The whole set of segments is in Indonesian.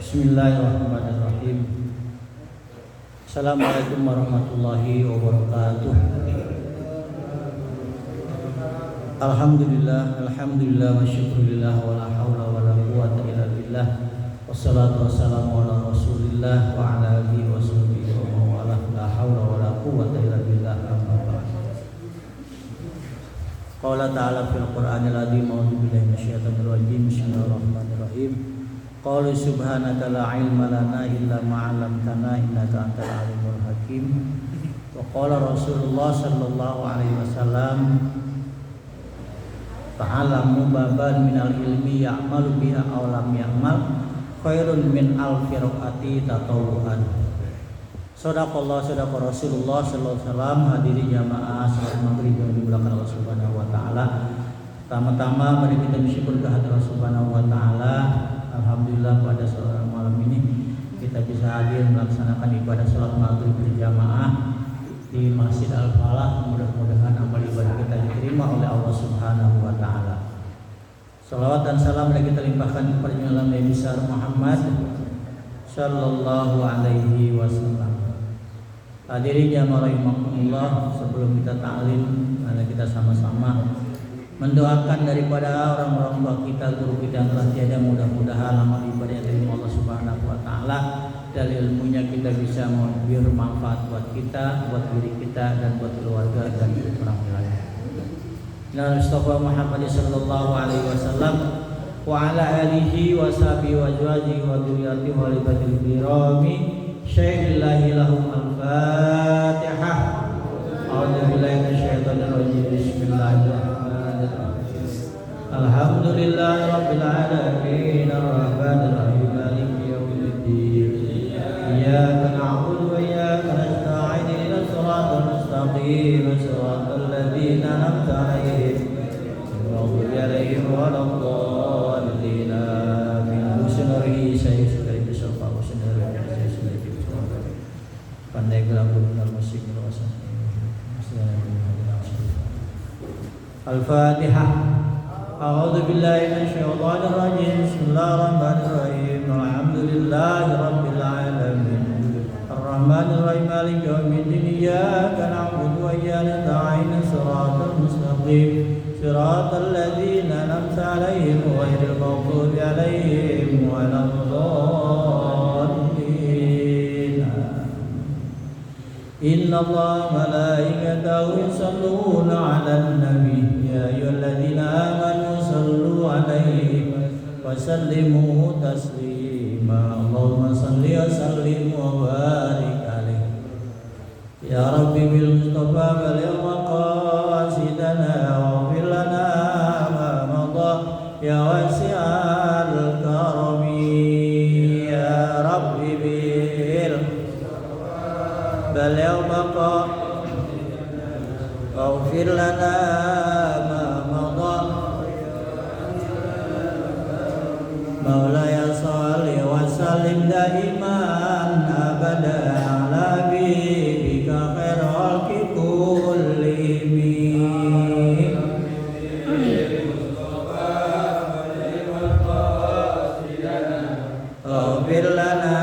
Bismillahirrahmanirrahim. Assalamualaikum warahmatullahi wabarakatuh. Alhamdulillah wa syukurillah wa la hawla wa la quwwata illa billah. Wassalatu wassalamu ala rasulillah wa ala alihi wa sahbihi wa mawala. La hawla wa la quwwata illa billah. Amma ba'd. Qala ta'ala fil Qur'anil azim. A'udzu billahi minasyaitonir rajim. Bismillahirrahmanirrahim. Qalu subhanaka la ilma lana illa ma 'allamtana innaka antal alimul hakim. Wa qala Rasulullah sallallahu alaihi wasallam ta'alamu baban minal ilmi ya'malu biha aw lam ya'mal khairun min alfi raqati tatawuan. Shadaqallah sadaqa Rasulullah sallallahu alaihi wasallam. Hadirin jamaah salat maghrib yang dimuliakan Allah Subhanahu wa taala. Pertama-tama mari kita bersyukur kehadirat Allah Subhanahu wa taala. Alhamdulillah pada sore malam ini kita bisa hadir melaksanakan ibadah salat maghrib berjamaah di Masjid Al-Falah. Mudah-mudahan amal ibadah kita diterima oleh Allah Subhanahu wa taala. Salawat dan salam kita limpahkan kepada Nabi besar Muhammad sallallahu alaihi wasallam. Hadirin jamaah rahimakumullah, sebelum kita ta'lim, mari kita sama-sama mendoakan daripada orang-orang tua kita, guru kita yang telah tiada, mudah-mudahan amal ibadah yang diterima Allah Subhanahu wa taala, dari ilmunya kita bisa bermanfaat buat kita, buat diri kita dan buat keluarga dan orang lain. Nabi Mustafa Muhammad sallallahu alaihi wasallam wa ala alihi wa sahbihi wa azwajihi wa dzurriyyatihi wa libatil kirami syai'illahi lahum al-Fatihah. A'udzu billahi minasyaitonir rajim. Bismillahirrahmanirrahim. Alhamdulillahi rabbil alamin arrahmanir rahim maliki yaumiddin. Iyyaka na'budu wa iyyaka nasta'in ihdinas siratal mustaqim siratal ladzina an'amta 'alaihim ghairil maghdubi 'alaihim waladdallin. Amin. Husnul saya sekali bersofa husnul saya sekali bersofa. Pandai gelapun musik wasan. Al-Fatihah. A'udzu billahi minasyaitonir rajim. Bismillahirrahmanirrahim. Alhamdulillahi rabbil alamin. Arrahmanir rahim maliki yaumiddin. Iyyaka na'budu wa iyyaka nasta'in. Shiratal mustaqim. Shiratal ladzina an'amta 'alaihim ghairil maghdubi 'alaihim waladdallin. Innallaha wa malaikatahu yusholluna 'alan nabi. Ya ayyuhalladzina amanu shallu 'alaihi wa sallimu taslima. Allahumma shalli wa sallim wa barik 'alaihi. Ya Rabbi bil Mustafa baligh maqasidana waghfir lana ma madha ya wasi'al karami. Ya Rabbi bil baligh maqasidana waghfir lana Maulaya sholli wa sallim daiman abada ala bika khairul khalqi kullihim. Ighfir lana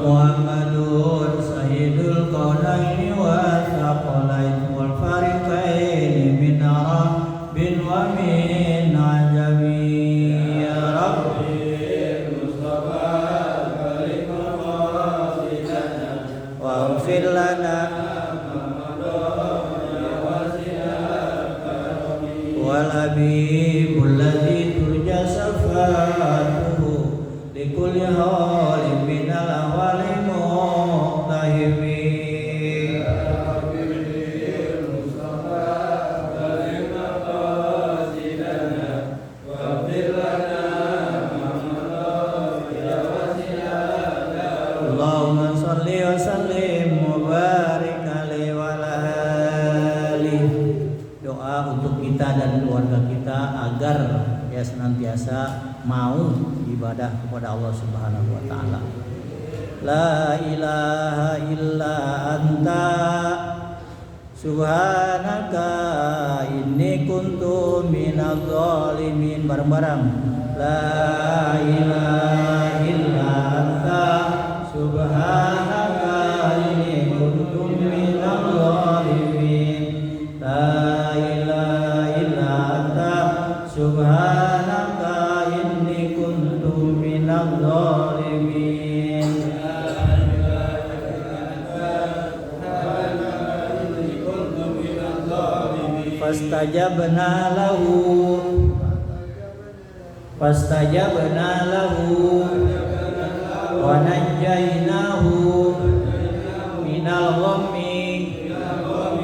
Muhammadun sayyidul qaunaini wa thaqalain wal fariqain min bin wa min ajabi. Ya Rabbi Mustafa baligh maqasidana waghfir lana wal habibul ladzi turja safatuhu likulli halim minal awali muqtahimi. Kita dan keluarga kita agar ya senantiasa mau ibadah kepada Allah Subhanahu wa taala. La ilaha illa anta Subhanaka inni kuntu minadz zalimin. Bareng-bareng. La ilaha illa anta subhanaka inni kuntu minadz zalimin. La ilaha illa anta subhanaka inni kuntu minadz zalimin. Fastajabna lahu wa najjaynahu minal ghammi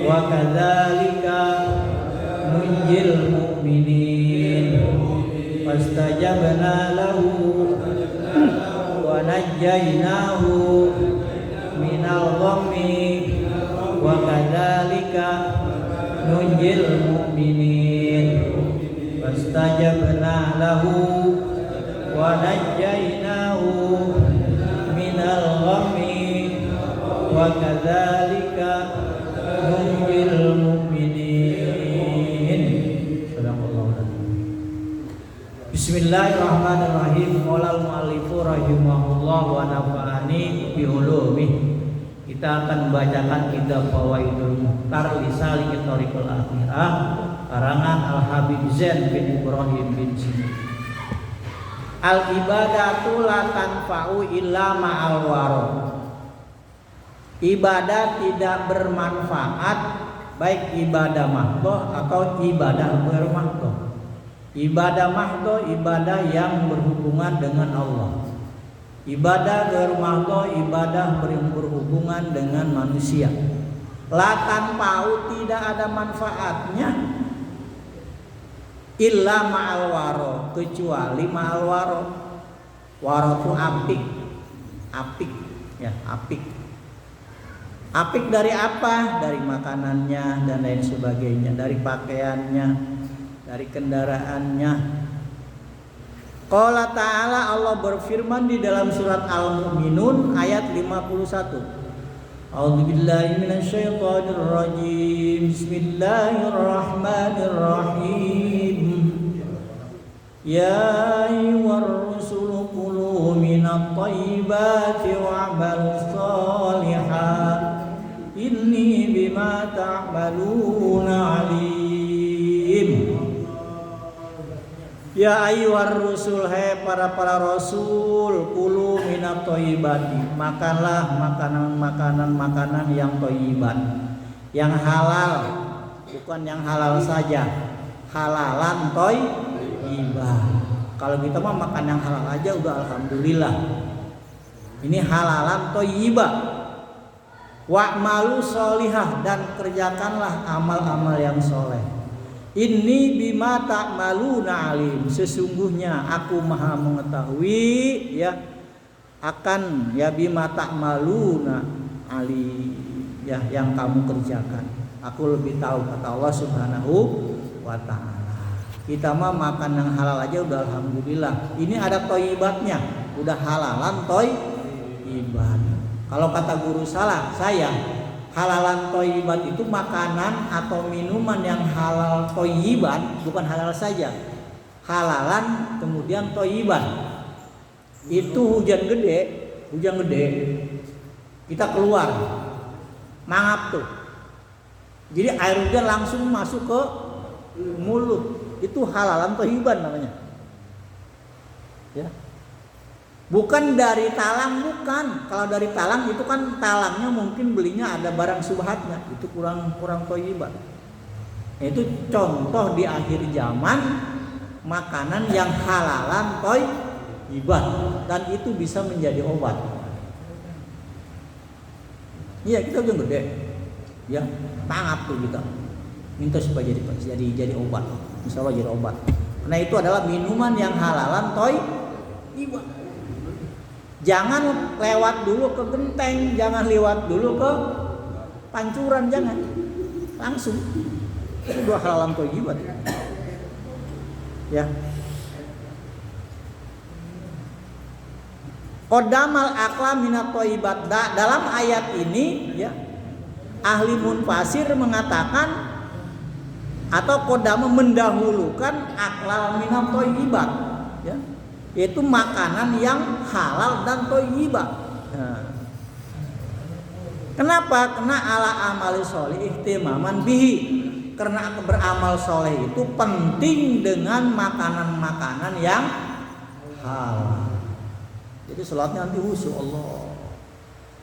wa kadzalika nunjil mu'minin. Fastajabna lahu wa najjaynahu minal ghammi wa kadzalika nunjil mu'minin. Fastajabna lahu wa najjaynahu minal ghammi wa kadzalika nunjil mu'minin. Bismillahirrahmanirrahim. Qala al-mu'allifu rahimahullah wa nafa'ani bi ulumih. Kita akan membacakan kitab Fawaidul Mukhtar li Salikin Thariqul Akhirah karangan Al-Habib Zain bin Ibrahim bin Sina. Al-ibadatu la tanfa'u illa ma'al waro. Ibadah tidak bermanfaat, baik ibadah mahdhah atau ibadah bermahdhah. Ibadah mahdhah ibadah yang berhubungan dengan Allah. Ibadah ghair mahdhah ibadah berhubungan dengan manusia. La tanfa'u tidak ada manfaatnya illa ma'al waro, kecuali ma'al waro. Waro itu apik. Apik ya, apik. Apik dari apa? Dari makanannya dan lain sebagainya, dari pakaiannya, dari kendaraannya. Qala ta'ala, Allah berfirman di dalam surat Al-Mu'minun ayat 51. A'udzubillahi minasyaitonir rajim. Bismillahirrahmanirrahim. Ya ayyuhar rusulu kulu minat thayyibati wa'malus shalihan inni bima ta'maluna alim. Ya ayyuhar rusul, hai para rasul, kulu minat thayyibati, makanlah makanan yang thayyibat, yang halal, bukan yang halal saja, halalan thayyibat. Kalau kita mah makan yang halal aja udah alhamdulillah. Ini halalan thayyibat. Wa'malu sholihah, dan kerjakanlah amal-amal yang soleh. Inni bima ta'maluna alim, sesungguhnya aku maha mengetahui ya akan ya bima ta'maluna alim ya yang kamu kerjakan. Aku lebih tahu, kata Allah Subhanahu wa taala. Kita mah makan yang halal aja udah alhamdulillah. Ini ada thayyibatnya, udah halalan thayyibat. Kalau kata guru saya halalan thayyibat itu makanan atau minuman yang halal thayyibat, bukan halal saja. Halalan kemudian thayyibat. Itu hujan gede, kita keluar. Mangap tuh. Jadi air hujan langsung masuk ke mulut. Itu halalan thayyiban namanya. Ya. Bukan dari talang, bukan. Kalau dari talang itu kan talangnya mungkin belinya ada barang subhatnya, itu kurang thayyiban. Itu contoh di akhir zaman makanan yang halalan thayyiban, dan itu bisa menjadi obat. Iya, kita udah gede, ya tangap tuh kita minta supaya jadi obat, insya Allah jadi obat. Karena itu adalah minuman yang halalan thayyiban. Jangan lewat dulu ke genteng, jangan lewat dulu ke pancuran, jangan. Langsung. Itu dua halalan thayyibat. Ya. Qaddamal aqla minat thayyibat. Dalam ayat ini ya, ahli munfasir mengatakan atau kodama mendahulukan aklal minat thayyibat, ya, yaitu makanan yang halal dan thayyibat. Nah, kenapa? Karena ala amali sholih ihtimaman bihi, karena beramal soleh itu penting dengan makanan-makanan yang halal. Jadi sholatnya nanti khusyuk Allah,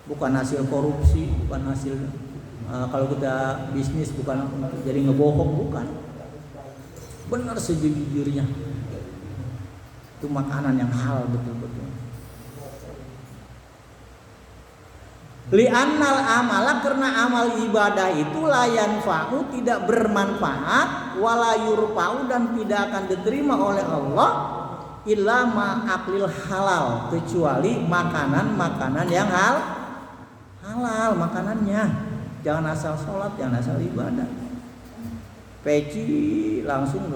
bukan hasil korupsi, bukan hasil kalau kita bisnis bukan jadi ngebohong, bukan, benar sejujurnya itu makanan yang halal betul-betul. Li'annal amala, karena amal ibadah itu la yanfa'u, tidak bermanfaat, wala yurfa'u, dan tidak akan diterima oleh Allah illa ma'aklil halal, kecuali makanan-makanan yang halal makanannya. Jangan asal sholat, jangan asal ibadah. Peci langsung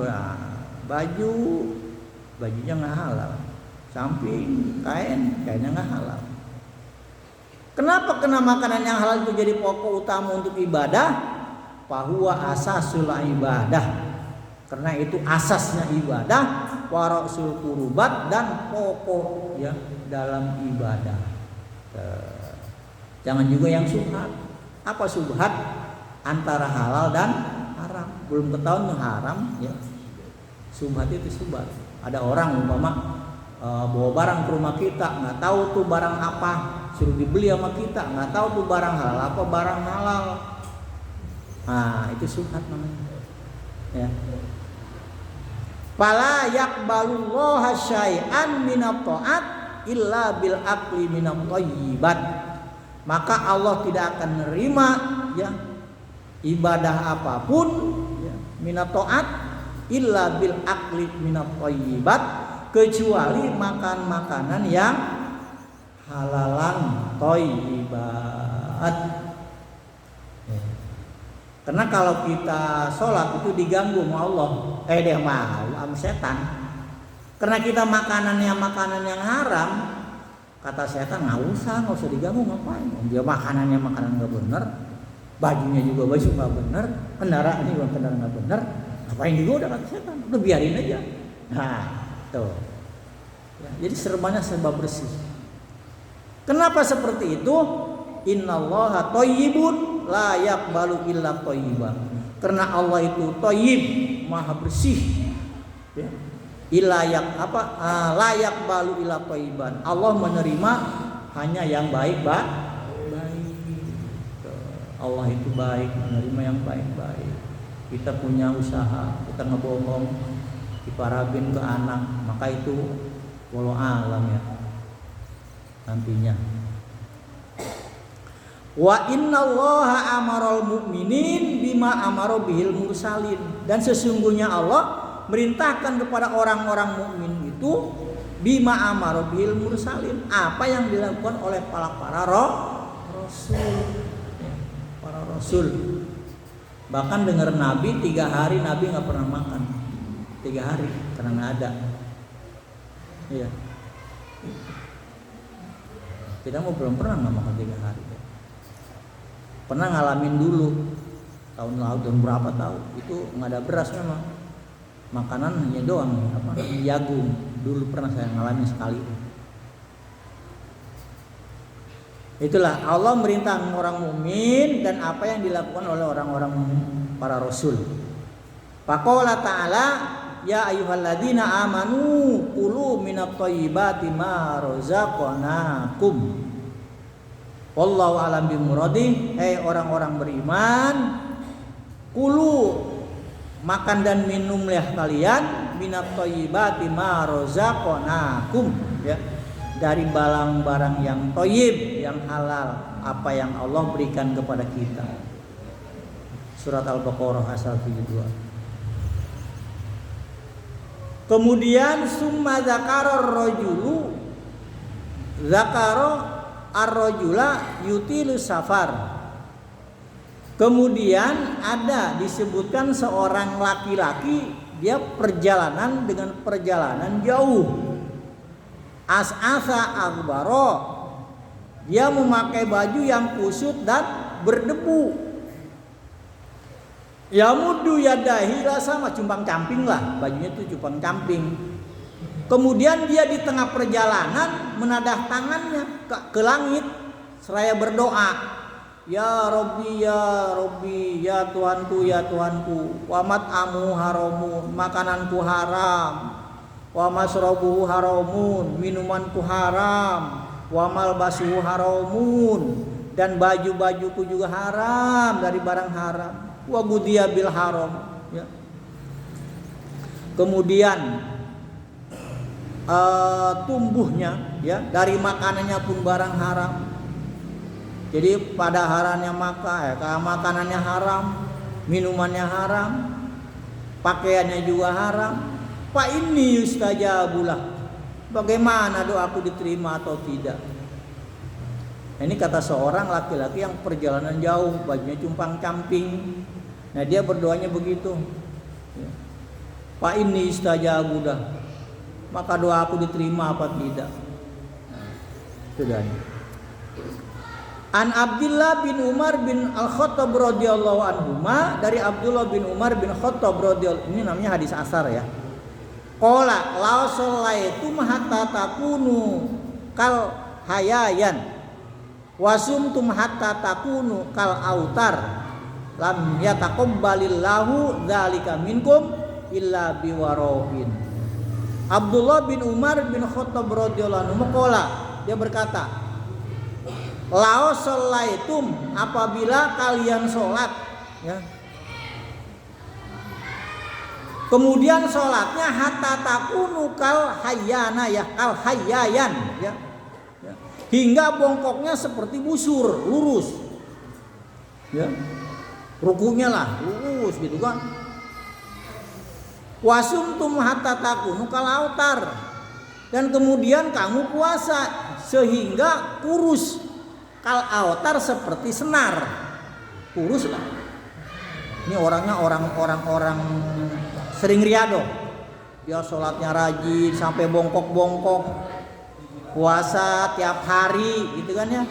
bajunya nggak halal, samping kainnya nggak halal. Kenapa? Kena makanan yang halal itu jadi pokok utama untuk ibadah. Fahuwa asasul ibadah, karena itu asasnya ibadah. Warasul kurubat, dan pokok ya dalam ibadah. Jangan juga yang subhat. Apa subhat? Antara halal dan haram. Belum ketahuan haram, ya. Subhat itu subhat. Ada orang umpama bawa barang ke rumah kita, nggak tahu tuh barang apa, suruh dibeli sama kita, nggak tahu tuh barang halal apa barang halal. Nah, itu subhat namanya. Ya. Fala yaqbalullaha syai'an minat ta'at illa bil aqli minat thayyibat. Maka Allah tidak akan menerima ya ibadah apapun ya, minat ta'at illa bil aqli minat thayyibat, kecuali makan makanan yang halalan thayyibat. Karena kalau kita sholat itu diganggu sama Allah, dia mau sama setan. Karena kita makanan yang haram, kata setan nggak usah diganggu, ngapain? Dia makanannya makanan nggak bener, bajunya juga baju nggak bener, kendaraan juga kendaraan nggak bener, ngapain digoda, kata setan? Udah biarin aja. Nah, tuh. Ya, jadi serba bersih. Kenapa seperti itu? Innallaha thayyibun la yaqbalu illa thayyiban. Karena Allah itu thayyib, maha bersih. Ya. Layak balu ila thayyiban. Allah menerima hanya yang baik. Allah itu baik, menerima yang baik-baik. Kita punya usaha, kita ngebohong, diparabin ke anak, maka itu walau alam ya nantinya. Wa innallaha amaral mu'minin bima amara bihil mursalin, dan sesungguhnya Allah merintahkan kepada orang-orang mukmin itu bima amara bihil mursalin, apa yang dilakukan oleh para rasul. Para rasul bahkan dengar Nabi 3 hari Nabi nggak pernah makan, 3 hari karena nggak ada. Iya, kita mau belum pernah nggak makan 3 hari. Pernah ngalamin dulu tahun lalu, tahun berapa tahu itu nggak ada beras, memang makanan hanya doang jagung. Dulu pernah saya ngalamin sekali. Itulah Allah merintah orang mukmin dan apa yang dilakukan oleh orang-orang para rasul. Faqala ta'ala ya ayyuhalladzina amanu kulu minat thayyibati ma razaqnakum. Wallahu a'lam bimuradi. Orang-orang beriman, kulu, makan dan minumlah kalian minat thayyibati ma razaqnakum, ya, dari barang-barang yang thayyib, yang halal, apa yang Allah berikan kepada kita. Surat Al-Baqarah asal 72. Kemudian summa zakara ar-rajula yutilu safar. Kemudian ada disebutkan seorang laki-laki, dia perjalanan dengan perjalanan jauh. As'asa aghbaro, dia memakai baju yang kusut dan berdebu. Ya muddu yadahi lah, sama cumpang camping lah, bajunya itu cumpang camping. Kemudian dia di tengah perjalanan menadah tangannya ke langit seraya berdoa, ya Robbi ya Robbi, ya Tuhanku ya Tuhanku, wa mat'amu haramun, makananku haram, wa masrabuhu haramun, minumanku haram, wa malbasuhu haramun, dan baju-bajuku juga haram dari barang haram, wa gudiya bil haram, ya. Kemudian tumbuhnya ya dari makanannya pun barang haram. Jadi pada haramnya makanannya haram, minumannya haram, pakaiannya juga haram. Fa inni yustajabulah. Bagaimana doaku diterima atau tidak? Ini kata seorang laki-laki yang perjalanan jauh, bajunya cumpang camping. Nah dia berdoanya begitu. Fa inni yustajabulah. Maka doa aku diterima apa tidak? Sudah. An Abdullah bin Umar bin Al-Khattab radhiyallahu anhuma, dari Abdullah bin Umar bin Khattab radhiyallahu, ini namanya hadis asar ya. Qala la sallaitu hatta takunu kal hayayan wasumtum hatta takunu kal autar lam yataqabbalillahu dzalika minkum illa biwarohin. Abdullah bin Umar bin Khattab radhiyallahu anhu qala, dia berkata, lao sholaitum, apabila kalian sholat ya, kemudian sholatnya hatta takunu kal hayyana ya, kal hayyayan ya, hingga bongkoknya seperti busur, lurus ya, rukunya lah lurus gitu kan. Wasumtum hatta takunu kal autar, dan kemudian kamu puasa sehingga kurus kal autar, seperti senar, kurus lah. Ini orangnya orang sering riado, dia sholatnya rajin sampai bongkok-bongkok, puasa tiap hari gitu kan ya.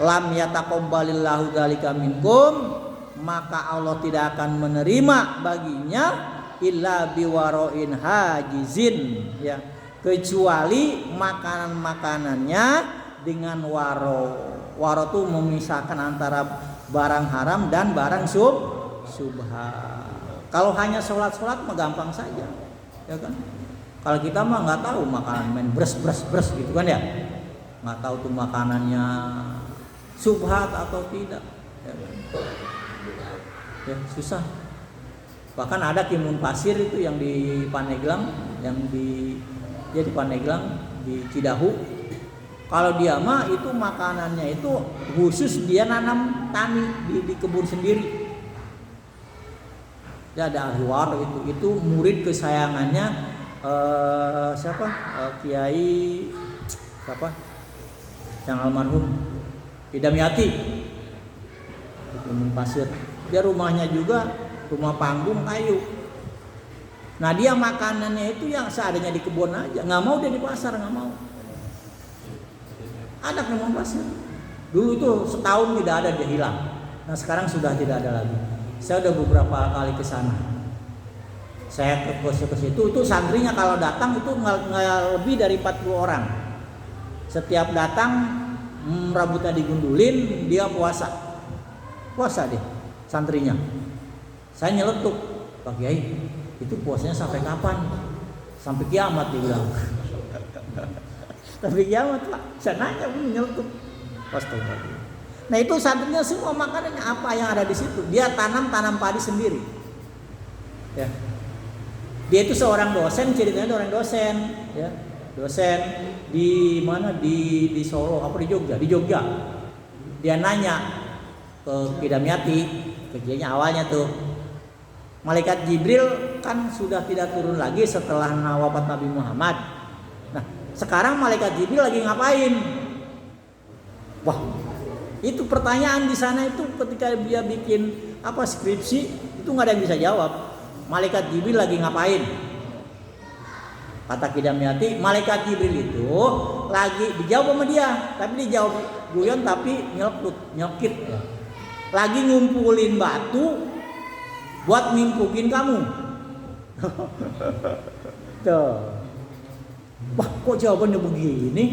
Lam yataqabbalillahu dzalika minkum, maka Allah tidak akan menerima baginya illa biwaroin hajizin ya, kecuali makanan-makanannya dengan waro. Waro itu memisahkan antara barang haram dan barang subha. Kalau hanya sholat mah gampang saja ya kan. Kalau kita mah nggak tahu makanan, main bres gitu kan ya, nggak tahu tuh makanannya subhat atau tidak ya kan? Ya, susah. Bahkan ada timun pasir itu yang di Pandeglang, di Pandeglang di Cidahu. Kalau dia mah itu makanannya itu khusus dia nanam tani di kebun sendiri. Dia ada ahli war itu murid kesayangannya Kiai siapa? Yang almarhum Idamyati. Timun pasir. Dia rumahnya juga rumah panggung kayu. Nah dia makanannya itu yang seadanya di kebun aja, nggak mau dia di pasar, nggak mau. Ada timun pasir. Dulu tuh setahun tidak ada, dia hilang. Nah sekarang sudah tidak ada lagi. Saya udah beberapa kali ke sana. Saya ke situ, itu santrinya kalau datang itu nggak lebih dari 40 orang. Setiap datang rambutnya digundulin, dia puasa dia. Santrinya, saya nyeletuk, Pak Kiai, itu puasanya sampai kapan? Sampai kiamat dia bilang. Sampai kiamat Pak, saya nanya pun nyeletuk. Nah itu santrinya semua makanannya apa yang ada di situ. Dia tanam padi sendiri. Ya. Dia itu seorang dosen, ceritanya orang dosen, ya, dosen di mana di Solo, apa di Jogja. Dia nanya ke Kidamyati. Kejadiannya awalnya tuh malaikat Jibril kan sudah tidak turun lagi setelah wafat Nabi Muhammad. Nah sekarang malaikat Jibril lagi ngapain? Wah itu pertanyaan di sana itu ketika dia bikin skripsi itu nggak ada yang bisa jawab. Malaikat Jibril lagi ngapain? Kata Kidamyati, malaikat Jibril itu lagi dijawab sama dia, tapi dijawab guyon tapi nyelkit. Lagi ngumpulin batu buat nimpukin kamu. Tuh. Wah, kok jawabannya begini?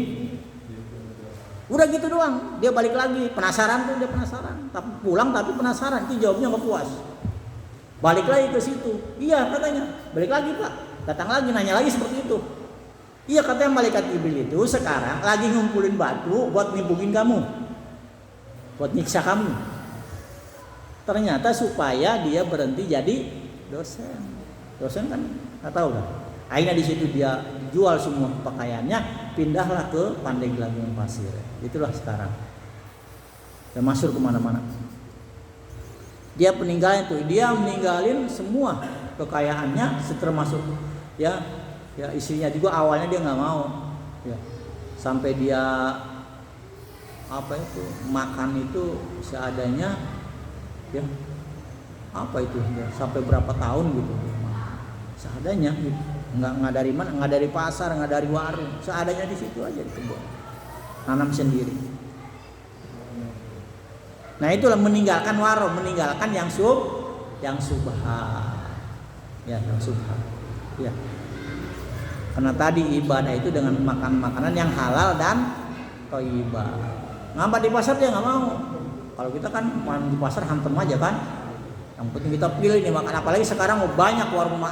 Udah gitu doang, dia balik lagi, penasaran tuh, dia penasaran. Tapi pulang tapi penasaran, itu jawabnya nggak puas. Balik lagi ke situ, iya katanya, balik lagi Pak, datang lagi nanya lagi seperti itu. Iya katanya malaikat Jibril itu sekarang lagi ngumpulin batu buat nimpukin kamu, buat nyiksa kamu. Ternyata supaya dia berhenti jadi dosen. Dosen kan nggak tahu kan. Akhirnya di situ dia jual semua pakaiannya, pindahlah ke Pandeglang Pasir. Itulah sekarang. Dan masuk kemana-mana. Dia meninggalin semua kekayaannya, termasuk ya istrinya juga awalnya dia nggak mau. Ya. Sampai dia makan itu seadanya, ya sampai berapa tahun gitu, seadanya gitu. Nggak dari mana, nggak dari pasar, nggak dari warung, seadanya di situ aja di kebun, nanam sendiri. Nah itulah meninggalkan waro, meninggalkan yang subhat, ya yang subhat, ya. Karena tadi ibadah itu dengan makan makanan yang halal dan thayyibah. Ngapa di pasar dia nggak mau. Kalau kita kan di pasar hantem aja kan. Yang penting kita pilih nih makan, apalagi sekarang banyak warung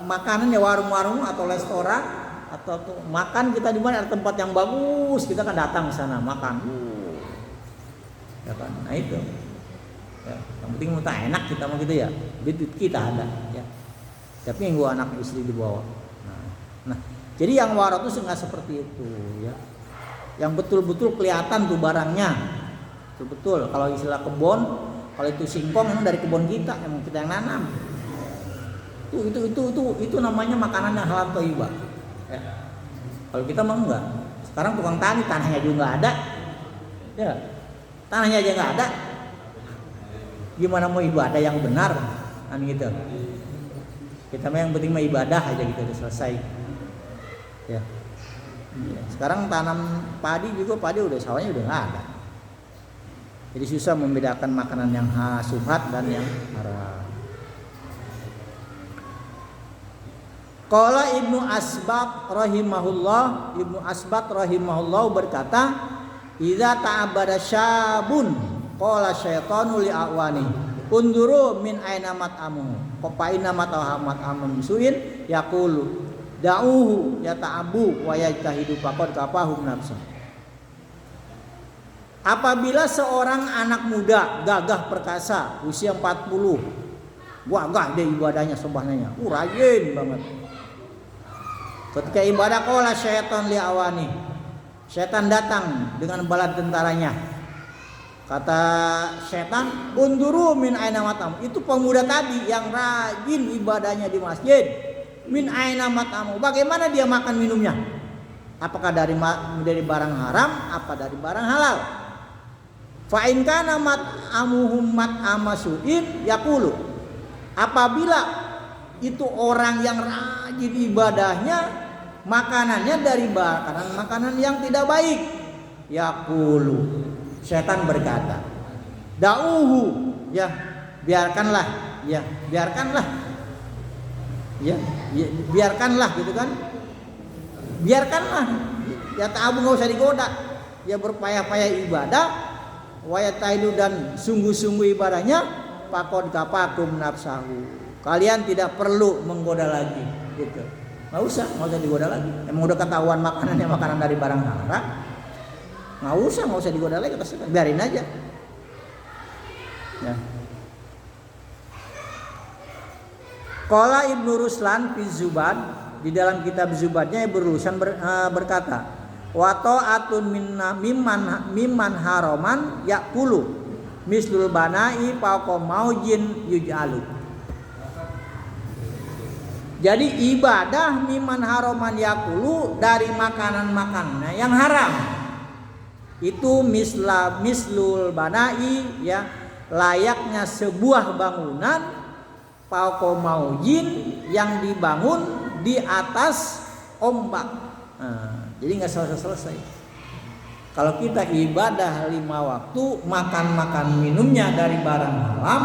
makanan ya, warung-warung atau restoran atau makan kita di mana ada tempat yang bagus, kita kan datang ke sana makan. Ya kan? Nah itu. Ya, yang penting kita enak, kita mau gitu ya. Duit kita ada ya. Tapi yang gua anak istri dibawa. Nah, jadi yang waro itu nggak seperti itu ya. Yang betul-betul kelihatan tuh barangnya. Betul, kalau istilah kebun, kalau itu singkong memang dari kebun kita, emang kita yang nanam. Itu namanya makanan yang halal thayyibah. Ya. Kalau kita mah enggak. Sekarang tukang tani, tanahnya juga nggak ada. Ya. Tanahnya aja nggak ada. Gimana mau ibadah yang benar? Kan gitu. Kita mah yang penting mah ibadah aja gitu, udah selesai. Ya. Sekarang tanam padi juga, udah sawahnya udah nggak ada. Jadi susah membedakan makanan yang subhat dan yang haram. Qala Ibnu Asbat rahimahullah berkata, "Idza ta'abbada syabun qala syaitanu li awani unduru min aina mat'amu qapaina mat'amu suin yaqulu da'uhu yata'abu wa yajtahidu faqad kafahum nafsa." Apabila seorang anak muda gagah perkasa usia 40, gagah deh ibadahnya sembahnya, rajin banget. Ketika ibadah qala syaitan li awani, setan datang dengan bala tentaranya. Kata setan, unduru min aina matam. Itu pemuda tadi yang rajin ibadahnya di masjid. Min aina matamu. Bagaimana dia makan minumnya? Apakah dari barang haram, apa dari barang halal? Fa in kana mat'amuhum mat'amasuin yaqulu. Apabila itu orang yang rajin ibadahnya, makanannya dari makanan yang tidak baik, yaqulu, setan berkata, da'uhu, ya biarkanlah, ya biarkanlah gitu kan, biarkanlah, ya ta'abu, nggak usah digoda, ya berpayah-payah ibadah, wayataidu, dan sungguh-sungguh ibadahnya, pakod kapakum nafsahu, kalian tidak perlu menggoda lagi, gitu, nggak usah digoda lagi, emang udah ketahuan makanannya makanan dari barang haram, nggak usah digoda lagi, biarin aja, ya. Qala Ibnu Ruslan fi Zubad, di dalam kitab Zubadnya berurusan berkata, wa ta'atun mimman haraman yaqulu mislul banai faqo maujin yuj'alu. Jadi ibadah mimman haraman yaqulu, dari makanan-makanan yang haram. Itu mislul banai, ya, layaknya sebuah bangunan, faqo maujin, yang dibangun di atas ombak. Jadi nggak selesai. Kalau kita ibadah 5 waktu, makan minumnya dari barang haram,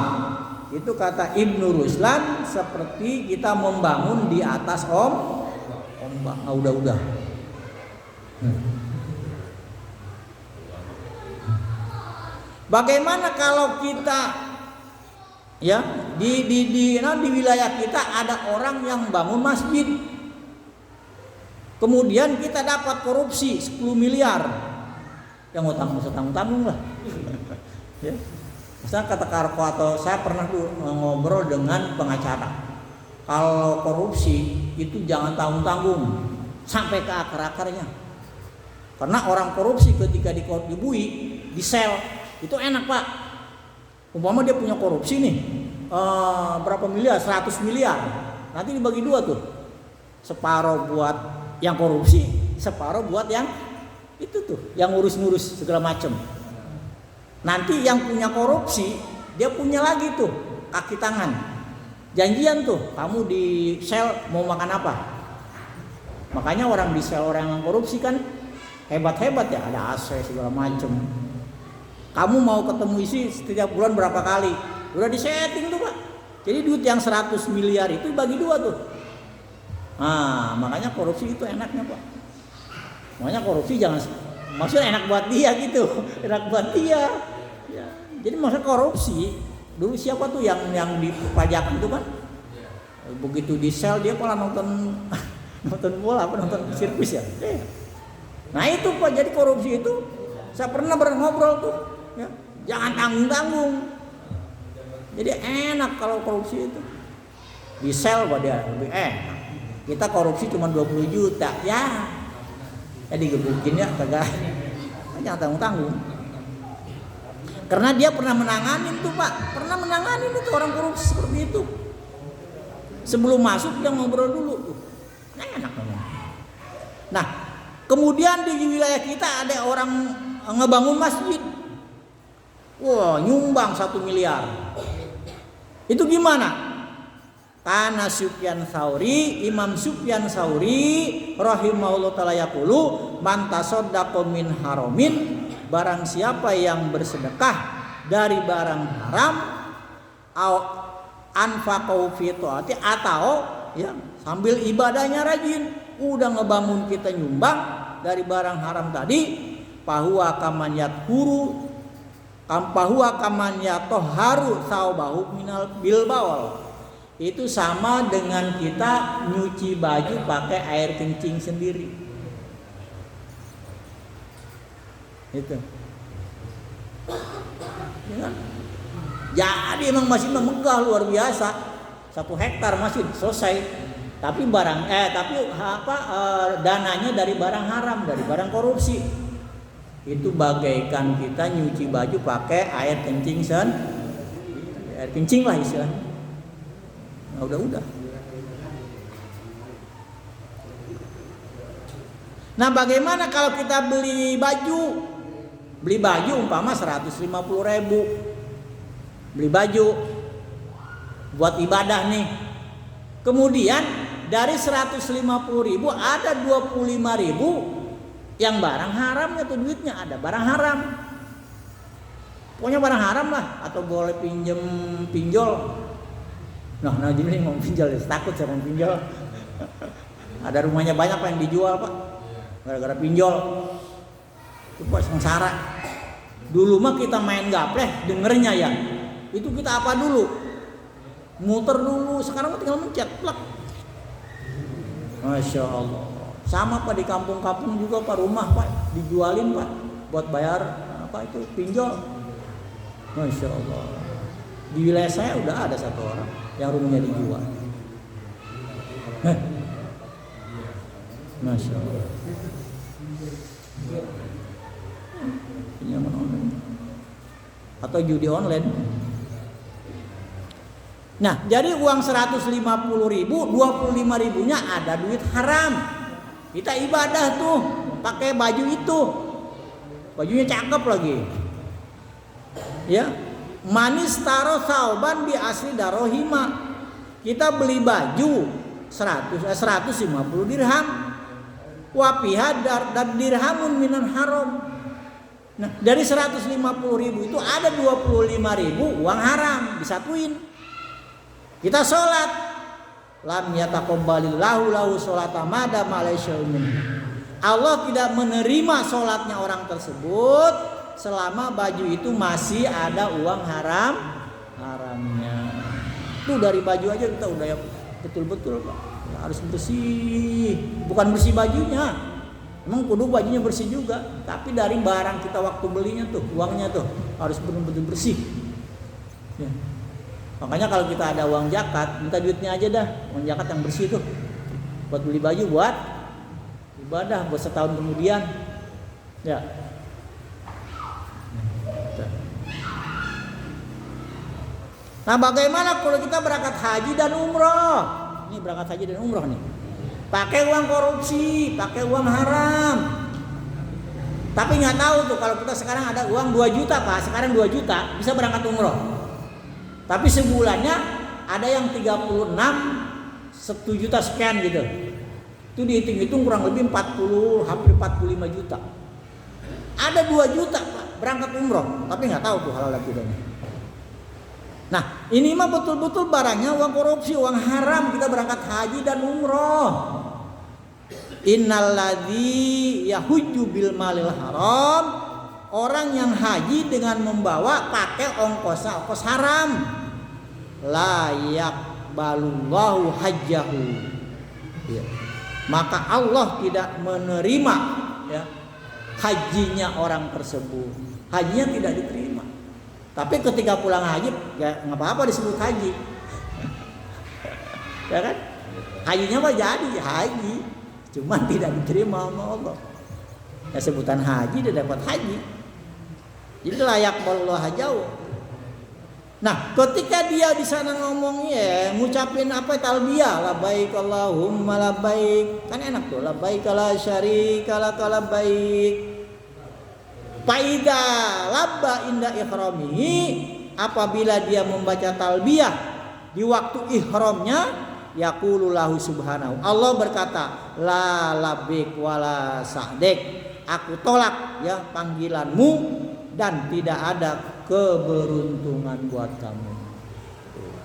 itu kata Ibnu Ruslan seperti kita membangun di atas ombak. Udah. Bagaimana kalau kita ya di wilayah kita ada orang yang bangun masjid, kemudian kita dapat korupsi 10 miliar, yang utang tanggung lah. Ya. Misalnya kata Karko, atau saya pernah ngobrol dengan pengacara, kalau korupsi itu jangan tanggung sampai ke akar-akarnya, karena orang korupsi ketika dibui, di sel itu enak Pak. Umpama dia punya korupsi nih berapa miliar, 100 miliar, nanti dibagi 2 tuh, separuh buat yang korupsi, separuh buat yang itu tuh, yang ngurus-ngurus segala macem. Nanti yang punya korupsi dia punya lagi tuh kaki tangan, janjian tuh, kamu di sel mau makan apa. Makanya orang di sel, orang yang korupsi kan hebat-hebat ya, ada AC segala macem. Kamu mau ketemu isi setiap bulan berapa kali, udah disetting tuh Pak. Jadi duit yang 100 miliar itu bagi 2 tuh. Nah, makanya korupsi itu enaknya Pak. Makanya korupsi jangan, maksudnya enak buat dia gitu, enak buat dia. Ya. Jadi maksud korupsi dulu siapa tuh yang dipajakan itu kan? Begitu di sel dia malah nonton bola, nonton sirkus ya. Nah itu Pak, jadi korupsi itu saya pernah ngobrol tuh, ya, jangan tanggung. Jadi enak kalau korupsi itu di sel Pak, dia lebih enak. Kita korupsi cuma 20 juta ya. Jadi gebukin ya kagak, jangan tanggung. Karena dia pernah menanganin tuh Pak, itu orang korupsi seperti itu. Sebelum masuk dia ngobrol dulu tuh, enak namanya. Nah, kemudian di wilayah kita ada orang ngebangun masjid, wah nyumbang 1 miliar. Itu gimana? Karena Imam Sufyan Tsauri rahimahullah ta'ala yaqulu man tasaddaqa min haramin, barang siapa yang bersedekah dari barang haram, au anfaqau fi taati, atau ya sambil ibadahnya rajin, udah ngebangun kita nyumbang dari barang haram tadi, pahuwa kaman yatoharu saubahu minal bil bawal. Itu sama dengan kita nyuci baju pakai air kencing sendiri. Itu. Ya kan? Jadi emang masih megah luar biasa. 1 hektar masih selesai. Tapi dananya dari barang haram, dari barang korupsi. Itu bagaikan kita nyuci baju pakai air kencing air kencing lah istilahnya. Nah, udah. Nah, bagaimana kalau kita beli baju umpama 150.000, beli baju buat ibadah nih. Kemudian dari 150.000 ada 25.000 yang barang haramnya tuh, duitnya ada barang haram. Pokoknya barang haram lah, atau boleh pinjol. Nah jadi mau pinjol, takut saya mau pinjol. Ada rumahnya banyak Pak yang dijual Pak, gara-gara pinjol. Itu Pak sengsara. Dulu mah kita main gapleh dengernya ya, itu kita apa dulu? Muter dulu. Sekarang mah tinggal mencet plak. Masya Allah. Sama Pak di kampung-kampung juga Pak, rumah Pak dijualin Pak buat bayar apa itu pinjol. Masya Allah. Di wilayah saya udah ada 1 orang yang rumahnya dijual. Masya Allah. Pinjaman online atau judi online. Nah, jadi uang 150.000, 25.000-nya ada duit haram. Kita ibadah tuh pakai baju itu, bajunya cakep lagi. Ya, manis taro sauban bi asli darohima. Kita beli baju 150 dirham. Wapiha dan dirhamun minan haram. Nah, dari 150.000 itu ada 25.000 uang haram disatuin. Kita sholat, lam yataqabbalillahu lahu sholata madam alaisyaumin. Allah tidak menerima sholatnya orang tersebut selama baju itu masih ada uang haramnya. Itu dari baju aja kita udah ya betul-betul Pak. Harus bersih, bukan bersih bajunya. Emang kudu bajunya bersih juga, tapi dari barang kita waktu belinya tuh, uangnya tuh harus benar-benar bersih. Ya. Makanya kalau kita ada uang zakat, minta duitnya aja dah, uang zakat yang bersih tuh, buat beli baju, buat ibadah, buat setahun kemudian. Ya. Nah, bagaimana kalau kita berangkat haji dan umroh? Ini berangkat haji dan umroh nih. Pakai uang korupsi, pakai uang haram. Tapi nggak tahu tuh kalau kita sekarang ada uang 2 juta Pak, sekarang 2 juta bisa berangkat umroh. Tapi sebulannya ada yang 36 1 juta sekian gitu. Itu dihitung-hitung kurang lebih 40, hampir 45 juta. Ada 2 juta Pak berangkat umroh, tapi nggak tahu tuh halal dan tidaknya. Nah, ini mah betul-betul barangnya uang korupsi, uang haram kita berangkat haji dan umroh. Innalladzi yahujju bil malil haram, orang yang haji dengan membawa pakai ongkos haram. La yaqbalullahu hajjahu. Ya. Maka Allah tidak menerima ya, hajinya orang tersebut. Hajinya tidak diterima. Tapi ketika pulang haji, ya nggak apa-apa disebut haji, ya kan? Hajinya mah jadi haji, cuman tidak diterima sama Allah. Ya sebutan haji dia dapat haji, jadi layak Allah hajau. Nah, ketika dia di sana ngomong ya, ngucapin apa talbiyah, labbaik Allahumma labbaik, kan enak tuh, labbaik la syarika lak labbaik. Faida labba inda ihramihi, apabila dia membaca talbiyah di waktu ihramnya, yaqulu lahu subhanahu, Allah berkata la labik wala sa'dek, aku tolak ya panggilanmu dan tidak ada keberuntungan buat kamu.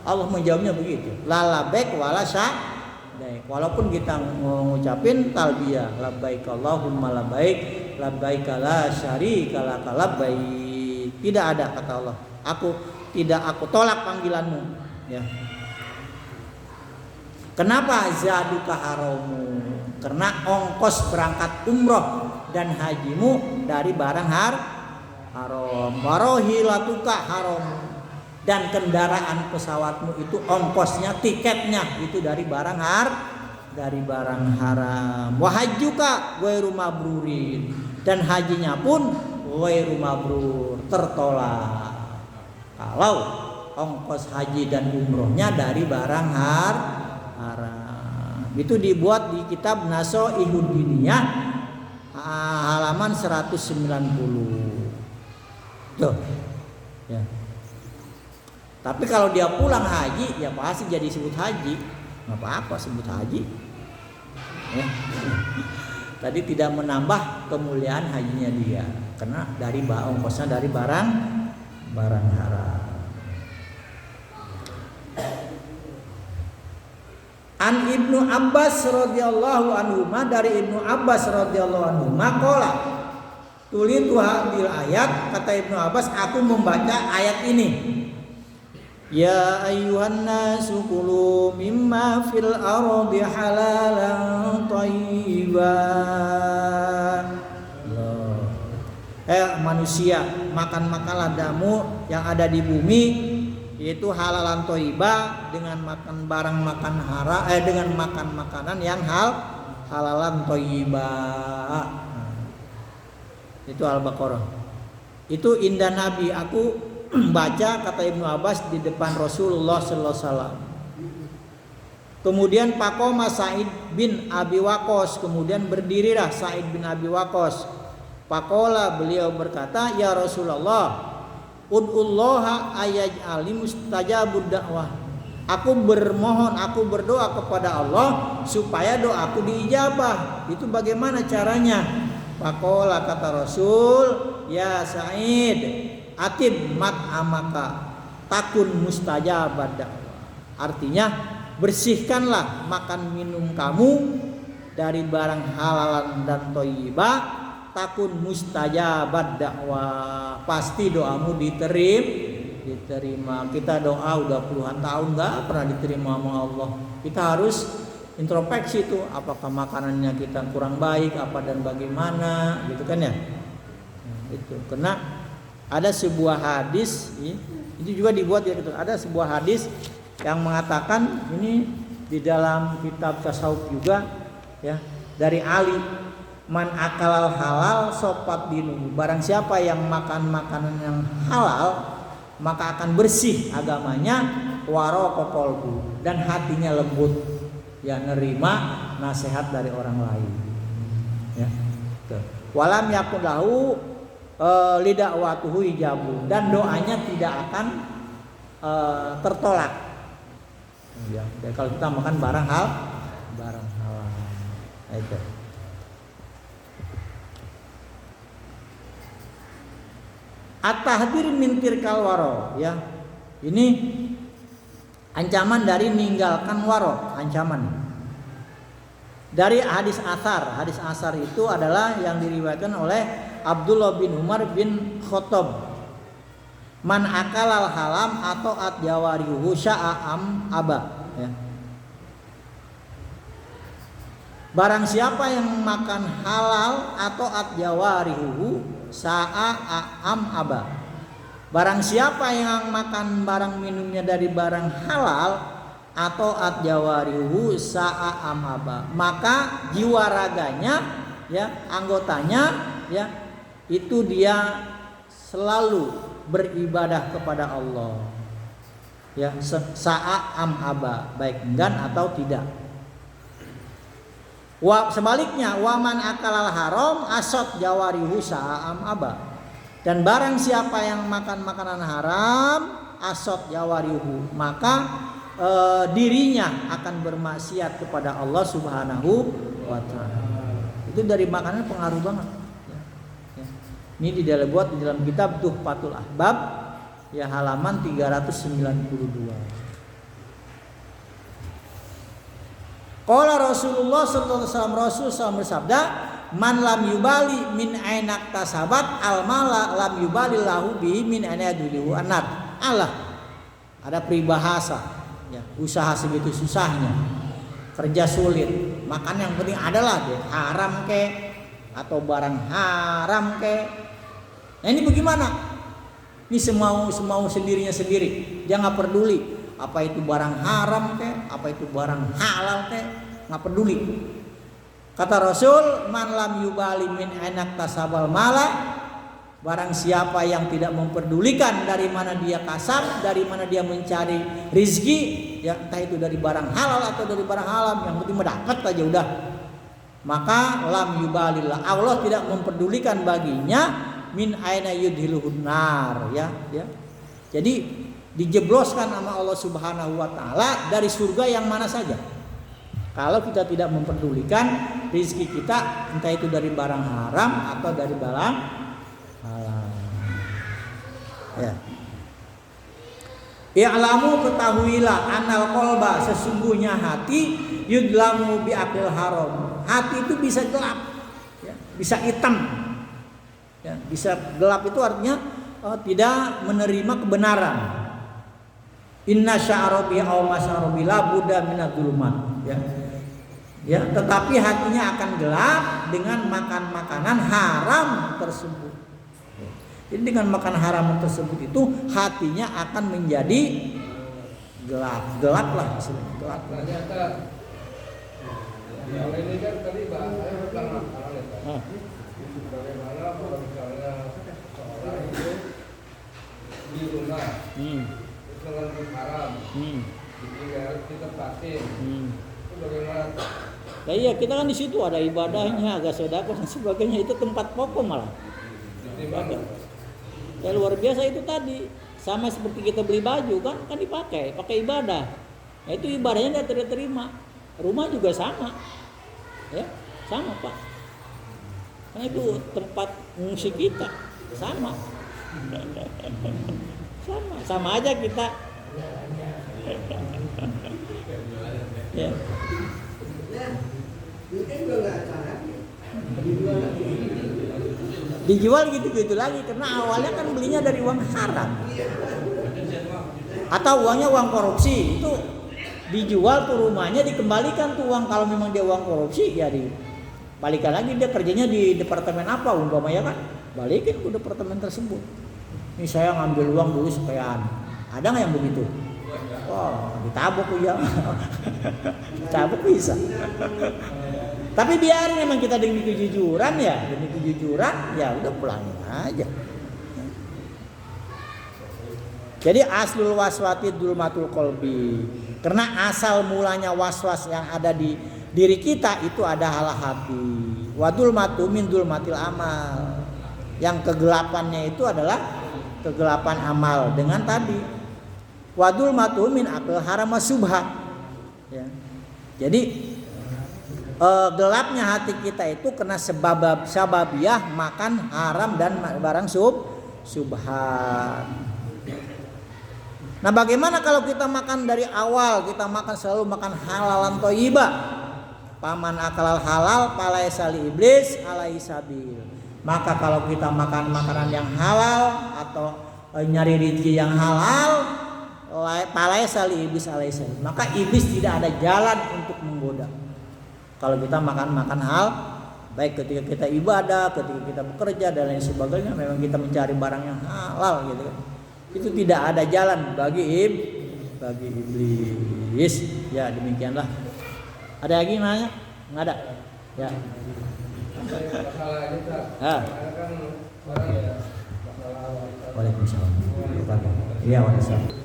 Allah menjawabnya begitu, la labik wala sa'dek, walaupun kita mengucapin talbiyah labbaik Allahumma labbaik, labbaik la syarika lak labbaik, tidak ada kata Allah, aku tolak panggilanmu ya. Kenapa zaduka haramu? Karena ongkos berangkat umroh dan hajimu dari barang haram. Warohilatuka haram, dan kendaraan pesawatmu itu ongkosnya, tiketnya itu dari barang haram. Wahajjuka ghairu mabrurin, dan hajinya pun ghairu mabrur, tertolak. Kalau ongkos haji dan umrohnya dari barang haram. Itu dibuat di kitab Nasoihud Diniyah halaman 190. Tuh. Ya. Tapi kalau dia pulang haji ya pasti jadi sebut haji. Nggak apa-apa sebut haji. Ya. Tadi tidak menambah kemuliaan hajinya dia, karena dari ongkosnya dari barang haram. An Ibnu Abbas radhiyallahu anhu, dari Ibnu Abbas radhiyallahu anhu, maqala tulituha bil ayat, kata Ibnu Abbas, aku membaca ayat ini. Ya ayyuhan nasu kulu mimma fil ardi halalan thayyiban. Manusia, makan-makanlah damu yang ada di bumi, yaitu halalan thayyiba, dengan makan barang makan dengan makan makanan yang halalan thayyiba. Itu Al-Baqarah. Itu indah Nabi, aku baca, kata Ibnu Abbas, di depan Rasulullah sallallahu alaihi wasallam. Kemudian Pakoma Sa'id bin Abi Waqqas, kemudian berdirilah Sa'id bin Abi Waqqas. Pakola, beliau berkata, ya Rasulullah, ud'ullaha ayaj'ali mustajabud da'wah. Aku bermohon, aku berdoa kepada Allah supaya doaku diijabah. Itu bagaimana caranya? Pakola, kata Rasul, ya Sa'id atim mat amaka takun mustajabad dakwah. Artinya bersihkanlah makan minum kamu dari barang halalan dan thayyibah, takun mustajabad dakwah, pasti doamu diterima. Kita doa udah puluhan tahun nggak pernah diterima sama Allah. Kita harus introspeksi itu, apakah makanannya kita kurang baik apa dan bagaimana gitu kan ya. Itu karena ada sebuah hadis itu juga dibuat ya gitu. Ada sebuah hadis yang mengatakan ini di dalam kitab tasawuf juga ya, dari Ali, man akalal halal sopat dinu, barang siapa yang makan makanan yang halal maka akan bersih agamanya, waroko kolbu, dan hatinya lembut ya, nerima nasihat dari orang lain ya. Walam yakun lahu lidakwatuhu ijabu, dan doanya tidak akan tertolak ya. Kalau kita makan barang halal itu. At-tahdir min tirkal waro ya. Ini ancaman dari meninggalkan waro, ancaman. Dari hadis asar itu adalah yang diriwayatkan oleh Abdullah bin Umar bin Khattab. Man akalal halam atau at jawarihu sya'am aba ya. Barang siapa yang makan halal atau at jawarihu sa'am aba. Barang siapa yang makan barang minumnya dari barang halal atau at jawarihu sa'am aba, maka jiwa raganya ya, anggotanya ya, itu dia selalu beribadah kepada Allah ya, sa'am aba, baik enggan atau tidak. Sebaliknya waman akalal haram asot jawarihu sa'am aba, dan barang siapa yang makan makanan haram asot jawarihu, maka dirinya akan bermaksiat kepada Allah Subhanahu wa ta'ala. Itu dari makanan pengaruh banget ya. Ini dibuat di dalam kitab Tuhfatul Ahbab ya, halaman 392. Qala Rasulullah sallallahu alaihi wasallam, Rasul bersabda, man lam yubali min ainak tasabat al mala lam yubali lahu bi min anadulu anat. Allah, ada peribahasa ya, usaha segitu susahnya, kerja sulit, makan yang penting adalah deh, haram ke atau barang haram ke. Nah ini bagaimana? Ini semau sendirinya sendiri, dia nggak peduli apa itu barang haram ke, apa itu barang halal ke, nggak peduli. Kata Rasul, man lam yubali min anak tasabal mala, barang siapa yang tidak memperdulikan dari mana dia kasab, dari mana dia mencari rizki ya, entah itu dari barang halal atau dari barang haram, yang penting mendapat aja udah, maka lam yubalillah, Allah tidak memperdulikan baginya min aina yudhiluhun nar ya. Jadi dijebloskan sama Allah Subhanahu wa ta'ala dari surga yang mana saja. Kalau kita tidak memperdulikan rezeki kita, entah itu dari barang haram atau dari barang halal. Ya. I'lamu, ketahuilah, anal qalba, sesungguhnya hati, yudlamu bi aqil haram. Hati itu bisa gelap, ya, bisa hitam. Ya, bisa gelap itu artinya tidak menerima kebenaran. Inna sya'arabi aw masyarabi la buddha minadz-dzulumat ya. Ya, tetapi hatinya akan gelap dengan makan makanan haram tersebut. Jadi dengan makan haram tersebut itu hatinya akan menjadi gelap lah istilahnya, gelap. Ternyata yang ini kan tadi bahasanya tentang makanan ya Pak. Bagaimana kalau misalnya seorang itu di rumah dengan haram, kita pakai, itu bagaimana? Nah iya, kita kan di situ ada ibadahnya, agak sedekah dan sebagainya, itu tempat pokok malah. Ibadah. Ya luar biasa itu tadi, sama seperti kita beli baju kan dipakai, pakai ibadah. Nah itu ibadahnya tidak terima. Rumah juga sama, ya sama Pak. Nah itu tempat ngungsi kita. Sama. Sama aja kita. Ya. Dijual gitu-gitu lagi karena awalnya kan belinya dari uang haram. Atau uangnya uang korupsi, itu dijual tuh rumahnya, dikembalikan tuh uang. Kalau memang dia uang korupsi ya dibalikan lagi. Dia kerjanya di departemen apa umpamanya kan, balikin ke departemen tersebut. Ini saya ngambil uang dulu supaya ada nggak yang begitu? Wah, ditabok ya. Ditabok bisa. Tapi biarin, memang kita demi kejujuran ya, ya udah pulangin aja. Jadi aslul waswati dzulmatul qalbi. Karena asal mulanya waswas yang ada di diri kita itu ada hal hati. Wadul matu min dzulmatil amal. Yang kegelapannya itu adalah kegelapan amal dengan tadi. Wadul matu min akal haram subha. Ya. Jadi gelapnya hati kita itu kena sababiyah makan haram dan barang subhat. Nah, bagaimana kalau kita makan dari awal, kita makan selalu makan halalan thayyibah? Paman akalal halal palaisa li iblis alai sabil. Maka kalau kita makan makanan yang halal atau nyari rezeki yang halal, palaisa li iblis alai sabil. Maka iblis tidak ada jalan untuk menggoda. Kalau kita makan hal, baik ketika kita ibadah, ketika kita bekerja dan lain sebagainya, memang kita mencari barang yang halal gitu kan. Itu tidak ada jalan bagi iblis. Ya, demikianlah. Ada lagi nanya? Enggak ada. Ya. Masalah ini kan orang masalah Waalaikumsalam. Iya, waalaikumsalam.